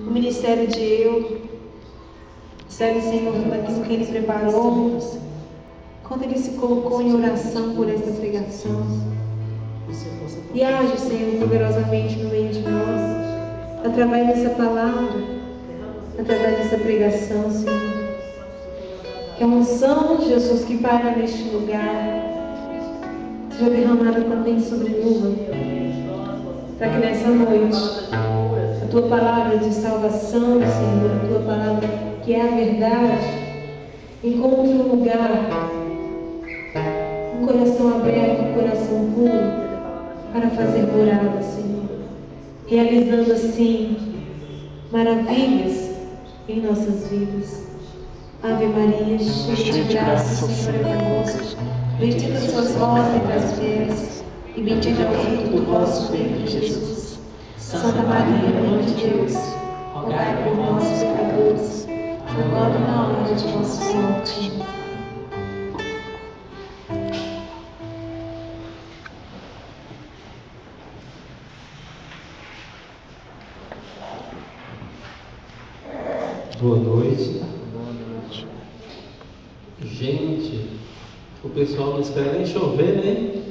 o ministério de Eu. Serve, Senhor, tudo aquilo que Ele preparou, quando Ele se colocou em oração por esta pregação. E age, Senhor, poderosamente no meio de nós, através dessa palavra, através dessa pregação, Senhor. Que a unção, Jesus, que paira neste lugar, seja derramada também sobre nós, para que nessa noite a Tua palavra de salvação, Senhor, a Tua palavra que é a verdade, encontre um lugar, um coração aberto, um coração puro, para fazer morada, Senhor, realizando assim maravilhas em nossas vidas. Ave Maria, cheia de graça, o Senhor é convosco. Bendita sois vós entre as mulheres, e bendito é o fruto do vosso ventre, Jesus. Santa Maria, Mãe de Deus, rogai por nós, pecadores, agora e na hora de nossa morte. Boa noite. Gente, o pessoal não espera nem chover, né?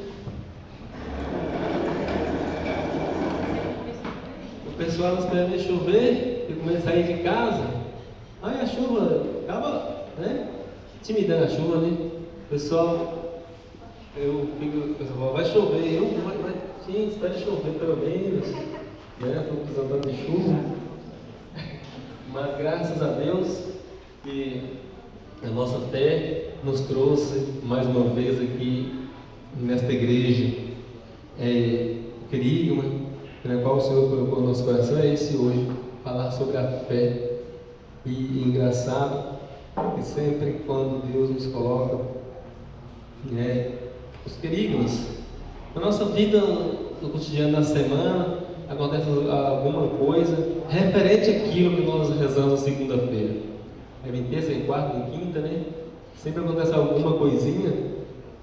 O pessoal não espera nem chover e começa a sair de casa. Aí a chuva acaba, né? Intimidando a chuva, né? Pessoal, o pessoal vai chover, gente, espera chover pelo menos, né? Estou precisando de chuva. Mas graças a Deus que a nossa fé nos trouxe mais uma vez aqui nesta igreja. O querigma, na qual o Senhor colocou no nosso coração, é esse hoje, falar sobre a fé. E engraçado que sempre quando Deus nos coloca os querigmas na nossa vida, no cotidiano da semana, acontece alguma coisa referente àquilo que nós rezamos na segunda-feira. Em terça, em quarta, em quinta, né? Sempre acontece alguma coisinha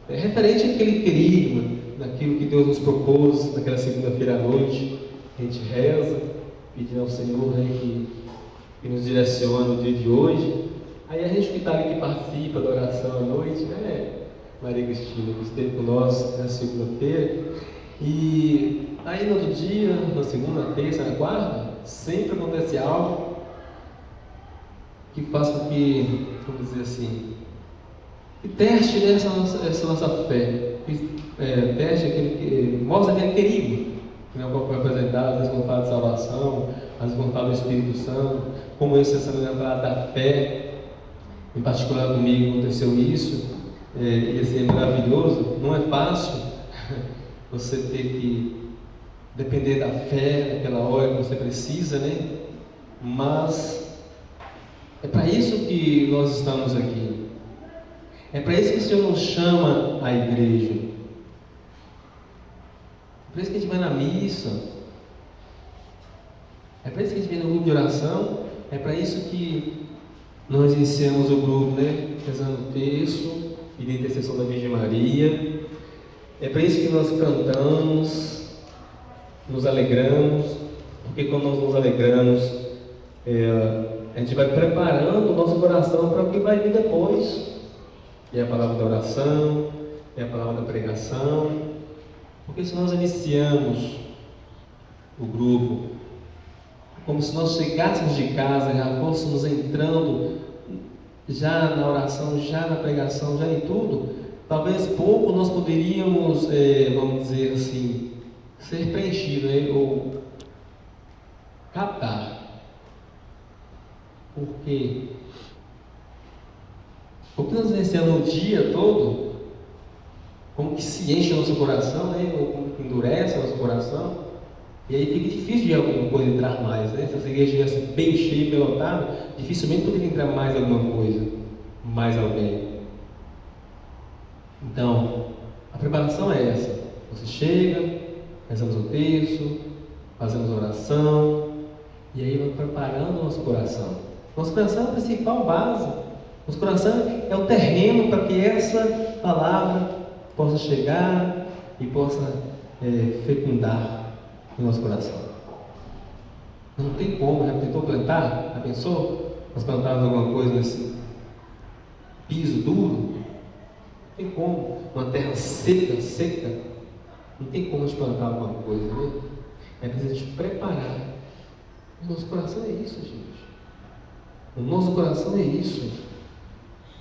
referente àquele querigma, daquilo que Deus nos propôs naquela segunda-feira à noite. A gente reza, pedindo ao Senhor, né, que nos direcione no dia de hoje. Aí a gente que está ali, que participa da oração à noite, né? Maria Cristina, que esteve com nós na segunda-feira. E aí no outro dia, na segunda, na terça, na quarta, sempre acontece algo que faz com que, vamos dizer assim, que teste essa nossa fé, teste aquele que mostra aquele querido, né, qual foi apresentado, às vezes com fala de salvação, às vezes com fala do Espírito Santo, como essa semana falar da fé, em particular comigo aconteceu isso, e assim, é maravilhoso, não é fácil você ter que depender da fé naquela hora que você precisa, né? Mas é para isso que nós estamos aqui. É para isso que o Senhor nos chama à igreja. É para isso que a gente vai na missa. É para isso que a gente vem no grupo de oração. É para isso que nós iniciamos o grupo, né? Rezando o texto, pedindo intercessão da Virgem Maria. É para isso que nós cantamos, nos alegramos, porque quando nós nos alegramos, a gente vai preparando o nosso coração para o que vai vir depois. É a palavra da oração, é a palavra da pregação. Porque se nós iniciamos o grupo como se nós chegássemos de casa, já fôssemos entrando já na oração, já na pregação, já em tudo, talvez pouco nós poderíamos, vamos dizer assim, ser preenchido, né? Ou captar. Por quê? Porque nós iniciamos o dia todo, como que se enche o nosso coração, né? Ou como que endurece o nosso coração, e aí fica difícil de alguma coisa entrar mais, né? Se essa igreja estivesse bem cheia, bem lotada, dificilmente poderia entrar mais alguma coisa, mais alguém. Então, a preparação é essa. Você chega, rezamos o texto, fazemos oração, e aí vamos preparando o nosso coração. Nosso coração é a principal base. Nosso coração é o terreno para que essa palavra possa chegar e possa fecundar no nosso coração. Não tem como, já tentou plantar? Já pensou? Nós plantávamos alguma coisa nesse piso duro? Não tem como. Uma terra seca. Não tem como a gente plantar alguma coisa, né? É preciso a gente preparar. O nosso coração é isso, gente. O nosso coração é isso.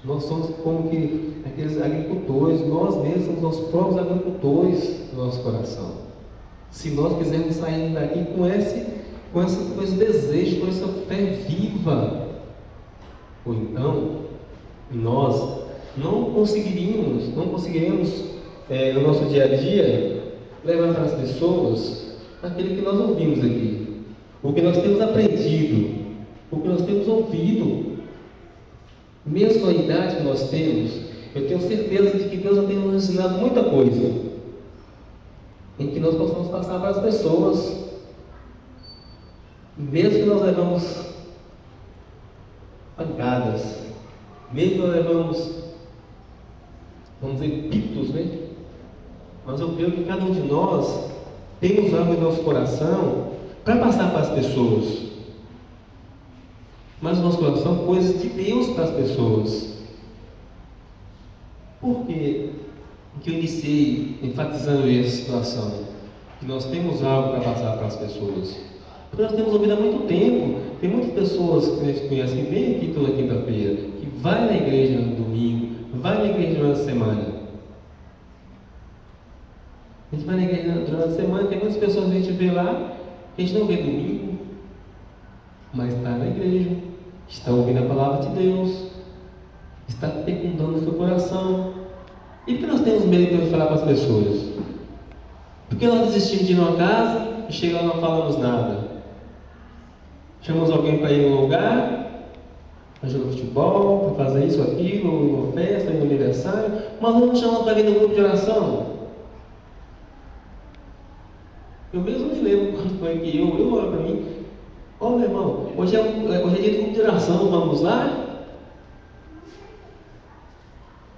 Nós somos como que aqueles agricultores, nós mesmos somos nossos próprios agricultores do nosso coração. Se nós quisermos sair daqui com esse desejo, com essa fé viva, ou então nós não conseguiremos no nosso dia a dia levar para as pessoas aquilo que nós ouvimos aqui, o que nós temos aprendido, o que nós temos ouvido. Mesmo a idade que nós temos, eu tenho certeza de que Deus já tem nos ensinado muita coisa, em que nós possamos passar para as pessoas, mesmo que nós levamos pancadas, mesmo que nós levamos, vamos dizer, pitos, né? Mas eu creio que cada um de nós temos algo em nosso coração para passar para as pessoas. Mas o nosso coração, coisas de Deus para as pessoas. Por que eu iniciei enfatizando essa situação? Que nós temos algo para passar para as pessoas. Porque nós temos ouvido há muito tempo. Tem muitas pessoas que a gente conhece que vem aqui toda quinta-feira, que vai na igreja no domingo, vai na igreja durante a semana. A gente vai na igreja durante a semana, tem muitas pessoas que a gente vê lá, que a gente não vê domingo, mas está na igreja, está ouvindo a palavra de Deus, está fecundando o seu coração. E por que nós temos medo de falar com as pessoas? Porque nós desistimos de ir numa casa e chega lá e não falamos nada. Chamamos alguém para ir num lugar, para jogar futebol, para fazer isso, aquilo, uma festa, um aniversário, mas não nos chamamos para vir no grupo de oração. Eu mesmo me lembro quando foi que eu olho para mim, meu irmão, hoje é dia de grupo de oração, vamos lá?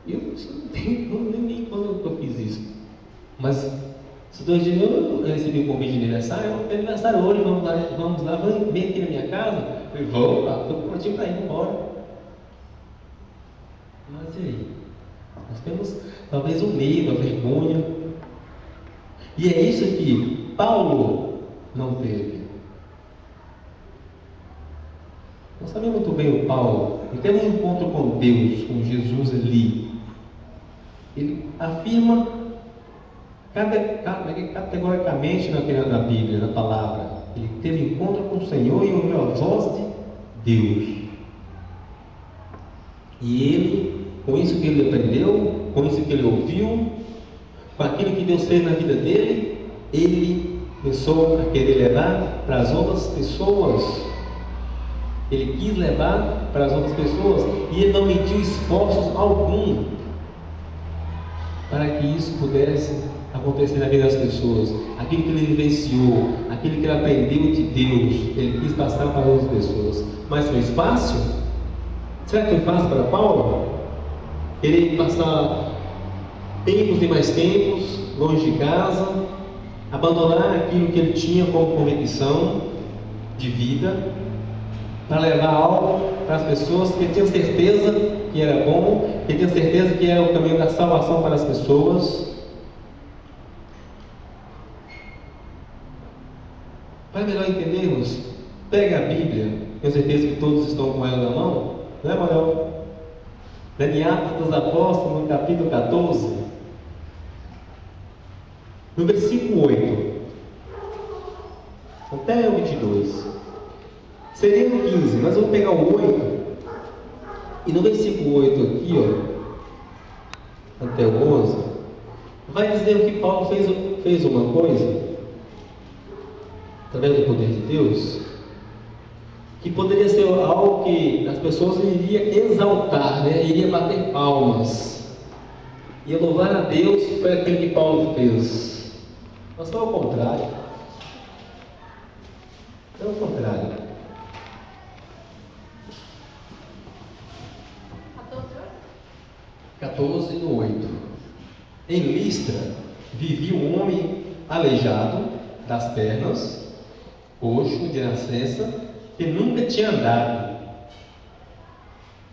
Eu não lembro nem quando eu fiz isso. Mas, se 2 dias eu recebi um convite de aniversário, eu tenho aniversário hoje, vamos lá, vem aqui na minha casa. Eu falei, vamos, estou prontinho para ir embora. Mas e aí? Nós temos talvez o medo, a vergonha. E é isso que Paulo não teve. Nós sabemos muito bem o Paulo. Ele teve um encontro com Deus, com Jesus ali. Ele afirma categoricamente na Bíblia, na palavra. Ele teve encontro com o Senhor e ouviu a voz de Deus. E ele, com isso que ele aprendeu, com isso que ele ouviu, com aquilo que Deus fez na vida dele, ele começou a querer levar para as outras pessoas. Ele quis levar para as outras pessoas e ele não mediu esforços algum para que isso pudesse acontecer na vida das pessoas. Aquilo que ele vivenciou, aquilo que ele aprendeu de Deus, ele quis passar para outras pessoas. Mas foi fácil? Será que foi fácil para Paulo? Ele passar tempos e mais tempos longe de casa, abandonar aquilo que ele tinha como convicção de vida, para levar algo para as pessoas que tinham certeza que era bom, que tinham certeza que era o caminho da salvação para as pessoas. Para melhor entendermos, pega a Bíblia, tenho certeza que todos estão com ela na mão, não é, Manuel? Em Atos dos Apóstolos, no capítulo 14, no versículo 8 até o 22. Seria no 15, mas vamos pegar o 8. E no versículo 8 aqui, até o 11, vai dizer que Paulo fez uma coisa, através do poder de Deus, que poderia ser algo que as pessoas iriam exaltar, né? Iria bater palmas, ia louvar a Deus por aquilo que Paulo fez. Mas foi ao contrário. Foi ao contrário. 14 no 8. Em Listra vivia um homem aleijado das pernas, coxo de nascença, que nunca tinha andado.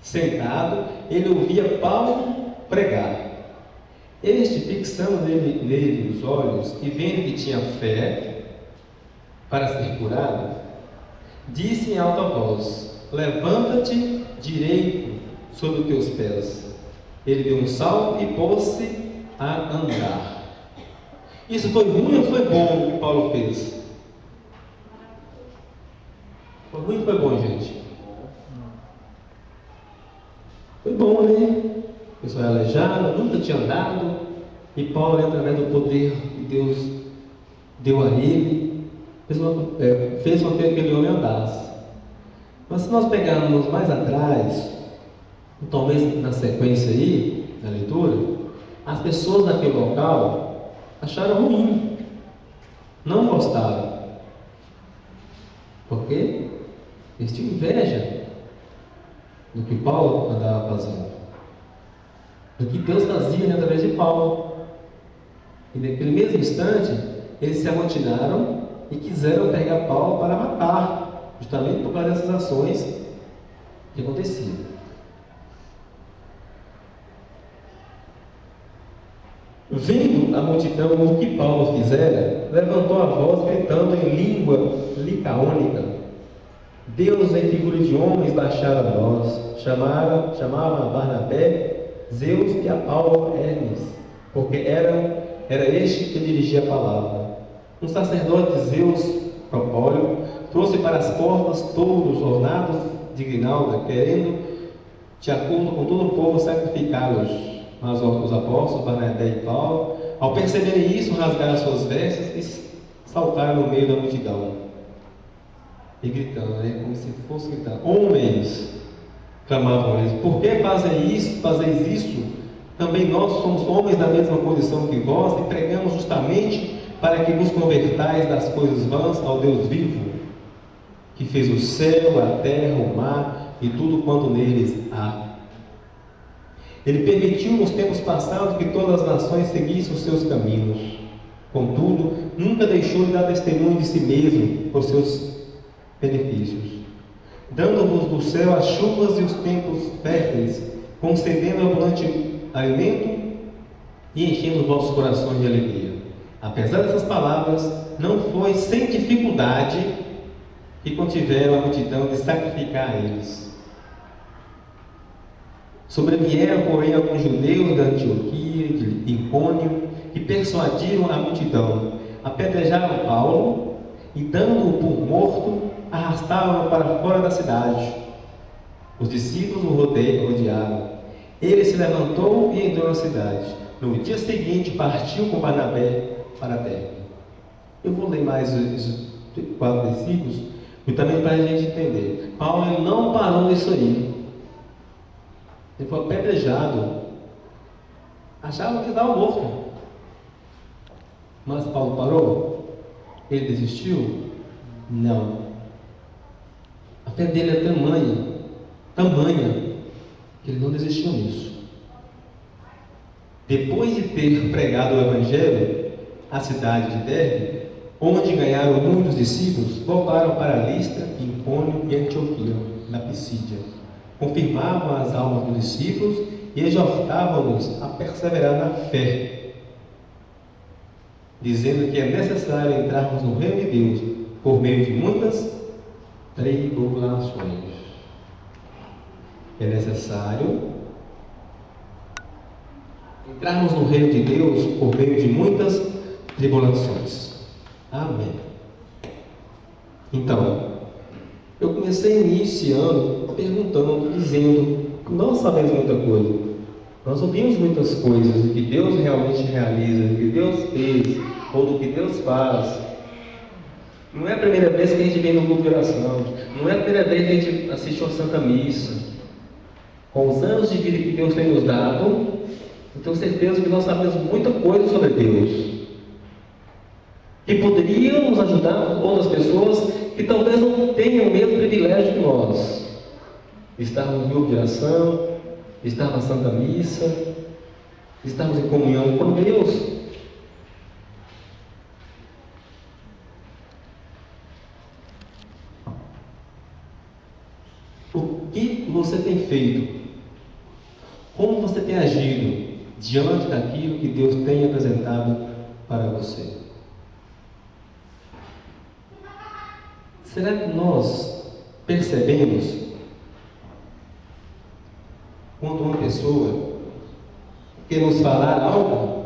Sentado, ele ouvia Paulo pregar. Este, fixando nele os olhos e vendo que tinha fé para ser curado, disse em alta voz: levanta-te direito sobre os teus pés. Ele deu um salto e pôs-se a andar. Isso foi ruim ou foi bom o que Paulo fez? Foi ruim ou foi bom, gente? Foi bom, né? A pessoa era aleijada, nunca tinha andado, e Paulo, através do poder que Deus deu a ele, fez com que aquele homem andasse. Mas se nós pegarmos mais atrás, talvez na sequência aí, na leitura, as pessoas daquele local acharam ruim, não gostaram. Por quê? Eles tinham inveja do que Paulo andava fazendo, do que Deus fazia, né, através de Paulo. E naquele mesmo instante, eles se amotinaram e quiseram pegar Paulo para matar, justamente por causa dessas ações que aconteciam. Vendo a multidão o que Paulo fizera, levantou a voz, gritando em língua licaônica: Deus em figura de homens baixara a nós, chamava a Barnabé Zeus e a Paulo Hermes, porque era este que dirigia a palavra. Um sacerdote de Zeus, Propólio, trouxe para as portas touros ornados de grinalda, querendo, de acordo com todo o povo, sacrificá-los. Mas os apóstolos, Barnabé e Paulo, ao perceberem isso, rasgaram suas vestes e saltaram no meio da multidão. E gritando, né, como se fosse gritar: homens, clamavam eles, por que fazeis isso? Também nós somos homens da mesma condição que vós, e pregamos justamente para que vos convertais das coisas vãs ao Deus vivo, que fez o céu, a terra, o mar e tudo quanto neles há. Ele permitiu nos tempos passados que todas as nações seguissem os seus caminhos. Contudo, nunca deixou de dar testemunho de si mesmo por seus benefícios, dando-vos do céu as chuvas e os tempos férteis, concedendo abundante alimento e enchendo os vossos corações de alegria. Apesar dessas palavras, não foi sem dificuldade que contiveram a multidão de sacrificar a eles. Sobrevieram, porém, alguns judeus da Antioquia, de Icônio, que persuadiram a multidão, apedrejaram Paulo e, dando-o por morto, arrastaram-no para fora da cidade. Os discípulos o rodearam. Ele se levantou e entrou na cidade. No dia seguinte, partiu com Barnabé para Derbe. Eu vou ler mais os 4 versículos, e também para a gente entender. Paulo ele não parou nisso aí. Ele foi apedrejado. Achavam que estava morto. Mas Paulo parou? Ele desistiu? Não. A fé dele é tamanha, que ele não desistiu nisso. Depois de ter pregado o Evangelho à cidade de Derbe, onde ganharam muitos discípulos, voltaram para Listra, Icônio e Antioquia, na Pisídia. Confirmavam as almas dos discípulos e exortavam-nos a perseverar na fé, dizendo que é necessário entrarmos no reino de Deus por meio de muitas tribulações. É necessário entrarmos no reino de Deus por meio de muitas tribulações. Amém. Então, eu comecei iniciando perguntando, dizendo que nós sabemos muita coisa. Nós ouvimos muitas coisas do que Deus realmente realiza, do que Deus fez, ou do que Deus faz. Não é a primeira vez que a gente vem no culto de oração, não é a primeira vez que a gente assiste uma Santa Missa. Com os anos de vida que Deus tem nos dado, eu tenho certeza que nós sabemos muita coisa sobre Deus, que poderiam nos ajudar outras pessoas que talvez não tenham o mesmo privilégio que nós. Estar no grupo de oração, estar na Santa Missa, estarmos em comunhão com Deus. O que você tem feito? Como você tem agido diante daquilo que Deus tem apresentado para você? Será que nós percebemos quando uma pessoa quer nos falar algo,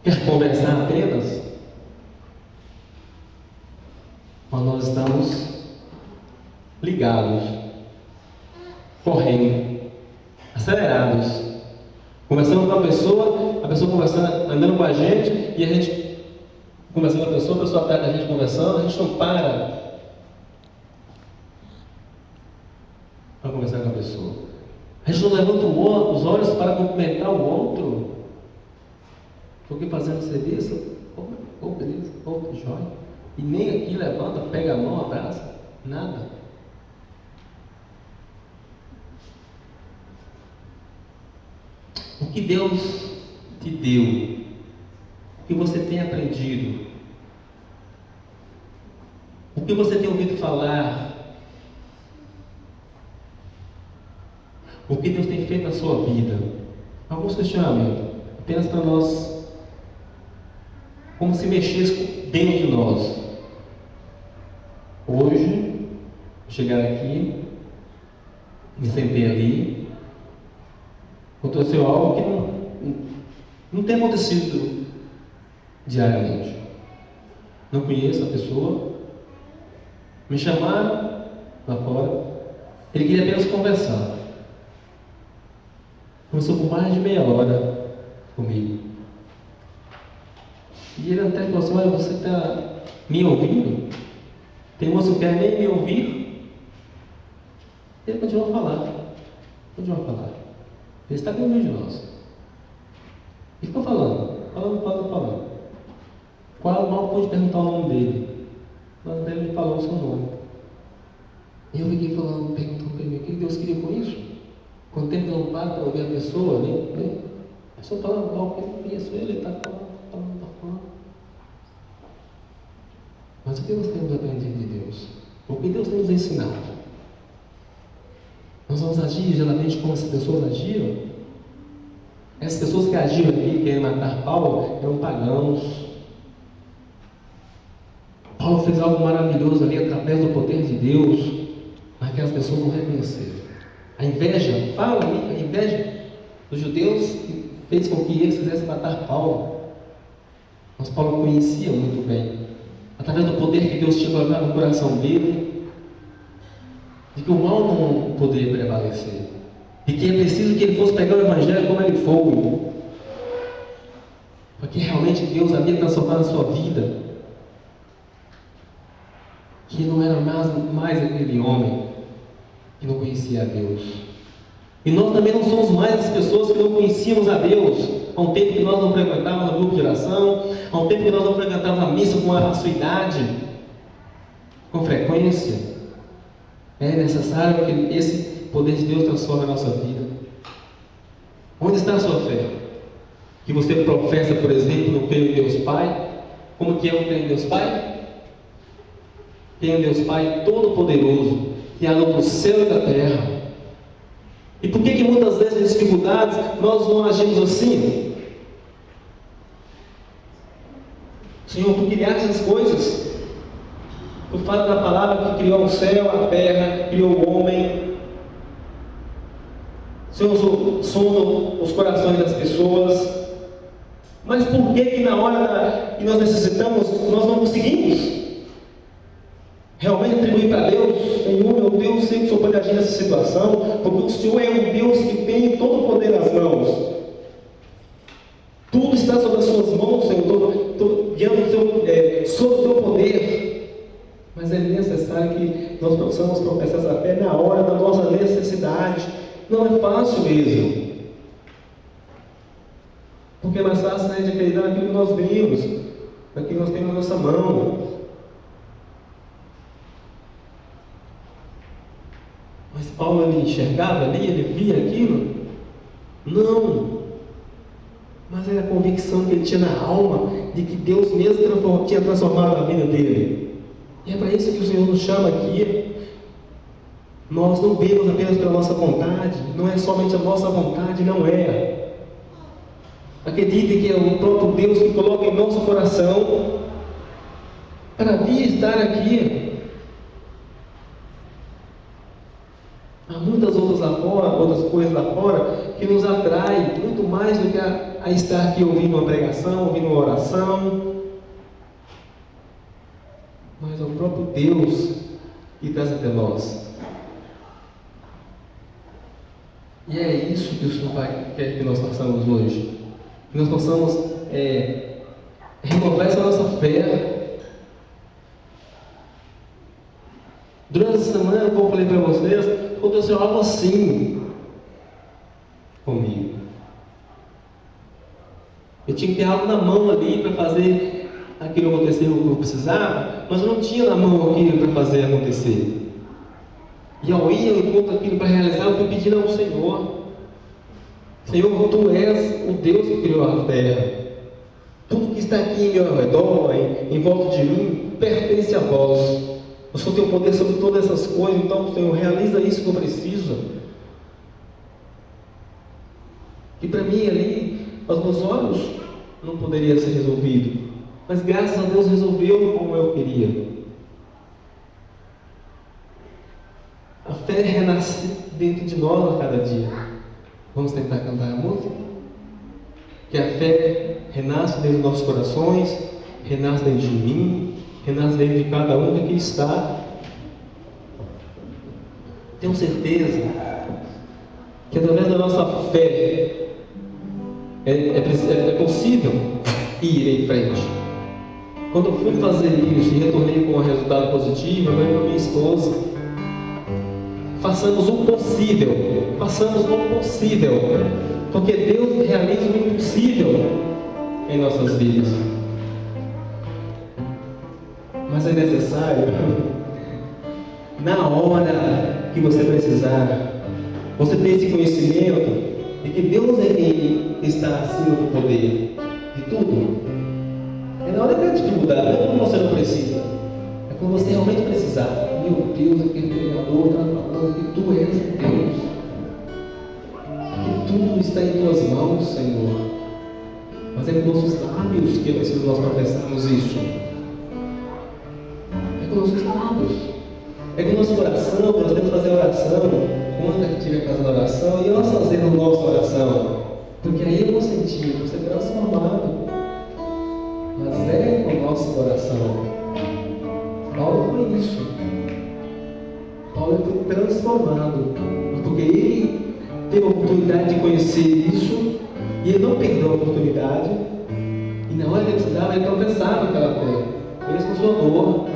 quer conversar apenas, mas nós estamos ligados, correndo, acelerados, conversando com a pessoa conversando, andando com a gente, e a gente conversando com a pessoa perto da gente conversando, a gente não para conversar com a pessoa. A gente não levanta os olhos para cumprimentar o outro. Estou aqui fazendo serviço, beleza, joia. E nem aqui levanta, pega a mão, abraça, nada. O que Deus te deu, o que você tem aprendido, o que você tem ouvido falar, o que Deus tem feito na sua vida. Alguns questionamentos, apenas para nós, como se mexesse dentro de nós. Hoje, chegar aqui, me sentei ali, aconteceu algo que não tem acontecido diariamente. Não conheço a pessoa, me chamaram lá fora, ele queria apenas conversar. Conversou por mais de meia hora comigo. E ele até falou assim: olha, você está me ouvindo? Tem moço que não quer nem me ouvir. Ele continuou a falar. Ele está com medo de nós. E ficou falando. Qual mal pude perguntar o nome dele? Mas ele falou o seu nome. E eu fiquei perguntando para ele: o que Deus queria com isso? Quanto tempo não para para ouvir a pessoa, né? A pessoa falando mal, porque eu não conheço ele está falando. Mas o que nós temos aprendido de Deus? O que Deus tem nos ensinado? Nós vamos agir geralmente como essas pessoas agiram? Essas pessoas que agiram aqui, querendo matar Paulo, eram pagãos. Paulo fez algo maravilhoso ali através do poder de Deus, mas aquelas pessoas não reconheceram. A inveja dos judeus fez com que eles quisessem matar Paulo. Mas Paulo conhecia muito bem, através do poder que Deus tinha colocado no coração dele, de que o mal não poderia prevalecer, e que é preciso que ele fosse pegar o Evangelho como ele foi, porque realmente Deus havia transformado a sua vida, que não era mais aquele homem que não conhecia a Deus. E nós também não somos mais as pessoas que não conhecíamos a Deus. Há um tempo que nós não frequentávamos o grupo de oração, há um tempo que nós não frequentávamos a missa com a sua idade, com frequência. É necessário que esse poder de Deus transforme a nossa vida. Onde está a sua fé? Que você professa, por exemplo, no creio em Deus Pai. Como que é o creio em Deus Pai? Creio em Deus Pai Todo-Poderoso, Criador do céu e da terra. E por que muitas vezes, nas dificuldades, nós não agimos assim? Senhor, tu criaste as coisas. Tu fala da palavra que criou o céu, a terra, criou o homem. Senhor, sonda os corações das pessoas. Mas por que na hora que nós necessitamos, nós não conseguimos realmente atribuir para Deus? Senhor, meu Deus, sei que o Senhor pode agir nessa situação, porque o Senhor é um Deus que tem todo o poder nas mãos. Tudo está sob as suas mãos, Senhor, diante sob o teu poder. Mas é necessário que nós possamos professar essa fé na hora da nossa necessidade. Não é fácil mesmo. Porque é mais fácil, de acreditar naquilo que nós vimos, naquilo que nós temos na nossa mão. Mas Paulo, ele enxergava ali, ele via aquilo? Não. Mas era a convicção que ele tinha na alma de que Deus mesmo tinha transformado a vida dele. E é para isso que o Senhor nos chama aqui. Nós não vemos apenas pela nossa vontade, não é somente a nossa vontade, não é. Acreditem que é o próprio Deus que coloca em nosso coração para vir estar aqui. Há muitas outras lá fora, outras coisas lá fora, que nos atraem muito mais do que a estar aqui ouvindo uma pregação, ouvindo uma oração. Mas é o próprio Deus que traz até nós. E é isso que o Senhor quer que nós façamos hoje. Que nós possamos renovar essa nossa fé. Durante essa semana, como eu falei para vocês, aconteceu algo assim comigo. Eu tinha que ter algo na mão ali para fazer aquilo acontecer o que eu precisava, mas eu não tinha na mão aquilo para fazer acontecer. E ao ir ao encontro daquilo para realizar, eu fui pedindo ao Senhor: Senhor, Tu és o Deus que criou a terra. Tudo que está aqui em meu redor, em volta de mim, pertence a Vós. O Senhor tem o poder sobre todas essas coisas, então, Senhor, realiza isso que eu preciso. E para mim ali, aos meus olhos, não poderia ser resolvido. Mas graças a Deus resolveu como eu queria. A fé renasce dentro de nós a cada dia. Vamos tentar cantar a música? Que a fé renasce dentro dos nossos corações, renasce dentro de mim, renasce dentro de cada um que aqui está. Tenho certeza que através da nossa fé é possível ir em frente. Quando eu fui fazer isso e retornei com um resultado positivo, eu falei para minha esposa: façamos o possível, porque Deus realiza o impossível em nossas vidas. Mas é necessário, na hora que você precisar, você ter esse conhecimento de que Deus é quem está acima do poder de tudo. É na hora da dificuldade, não é quando você não precisa, é quando você realmente precisar. Meu Deus, aquele Criador está falando que Tu és Deus, que tudo está em Tuas mãos, Senhor. Mas é com nossos lábios que nós professamos isso. É com nossos lábios. É com o nosso coração, nós temos que fazer oração. Quando a gente estiver fazendo oração, e nós fazendo nossa oração, porque aí eu vou sentir, vou ser transformado. Mas é com o nosso coração. Paulo foi isso. Paulo foi transformado, porque ele teve a oportunidade de conhecer isso, e ele não perdeu a oportunidade, e na hora que ele precisava, ele confessava aquela fé, mesmo com sua dor,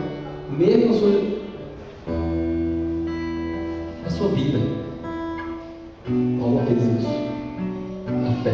mesmo com a sua vida. Paulo fez isso. A fé